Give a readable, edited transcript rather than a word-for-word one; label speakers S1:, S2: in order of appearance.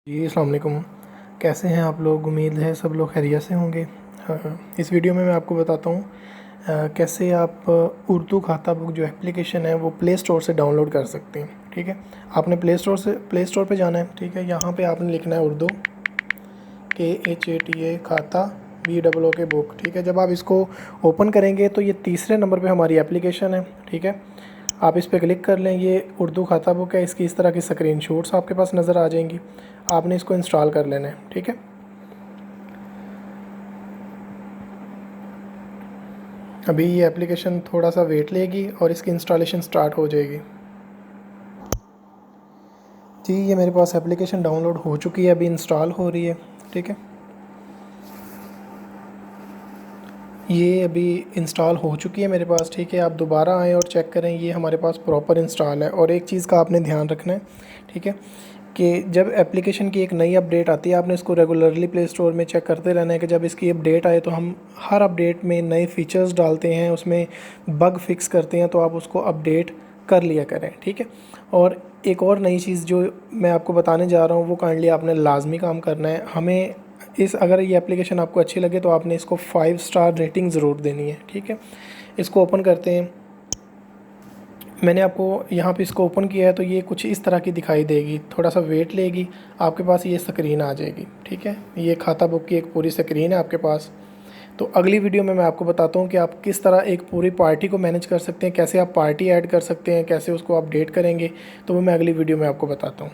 S1: जी अस्सलाम वालेकुम। कैसे हैं आप लोग? उम्मीद है सब लोग खैरियत से होंगे। इस वीडियो में मैं आपको बताता हूँ कैसे आप उर्दू खाता बुक जो एप्लीकेशन है वो प्ले स्टोर से डाउनलोड कर सकते हैं। ठीक है, आपने प्ले स्टोर पे जाना है। ठीक है, यहाँ पे आपने लिखना है उर्दू KHATA खाता BOO के बुक। ठीक है, जब आप इसको ओपन करेंगे तो ये तीसरे नंबर पे हमारी एप्लीकेशन है। ठीक है, आप इस पर क्लिक कर लें। ये उर्दू खाता बुक है, इसकी इस तरह की स्क्रीनशॉट्स आपके पास नज़र आ जाएंगी। आपने इसको इंस्टॉल कर लेना है। ठीक है, अभी ये एप्लीकेशन थोड़ा सा वेट लेगी और इसकी इंस्टॉलेशन स्टार्ट हो जाएगी। जी, ये मेरे पास एप्लीकेशन डाउनलोड हो चुकी है, अभी इंस्टॉल हो रही है। ठीक है, ये अभी इंस्टॉल हो चुकी है मेरे पास। ठीक है, आप दोबारा आएँ और चेक करें, ये हमारे पास प्रॉपर इंस्टॉल है। और एक चीज़ का आपने ध्यान रखना है, ठीक है, कि जब एप्लीकेशन की एक नई अपडेट आती है आपने इसको रेगुलरली प्ले स्टोर में चेक करते रहना है कि जब इसकी अपडेट आए तो हम हर अपडेट में नए फीचर्स डालते हैं, उसमें बग फिक्स करते हैं, तो आप उसको अपडेट कर लिया करें। ठीक है, और एक और नई चीज़ जो मैं आपको बताने जा रहा हूँ वो काइंडली आपने लाजमी काम करना है। हमें अगर ये एप्लीकेशन आपको अच्छी लगे तो आपने इसको 5 स्टार रेटिंग ज़रूर देनी है। ठीक है, इसको ओपन करते हैं। मैंने आपको यहाँ पे इसको ओपन किया है तो ये कुछ इस तरह की दिखाई देगी, थोड़ा सा वेट लेगी, आपके पास ये स्क्रीन आ जाएगी। ठीक है, ये खाता बुक की एक पूरी स्क्रीन है आपके पास। तो अगली वीडियो में मैं आपको बताता हूँ कि आप किस तरह एक पूरी पार्टी को मैनेज कर सकते हैं, कैसे आप पार्टी ऐड कर सकते हैं, कैसे उसको अपडेट करेंगे, तो वो मैं अगली वीडियो में आपको बताता हूँ।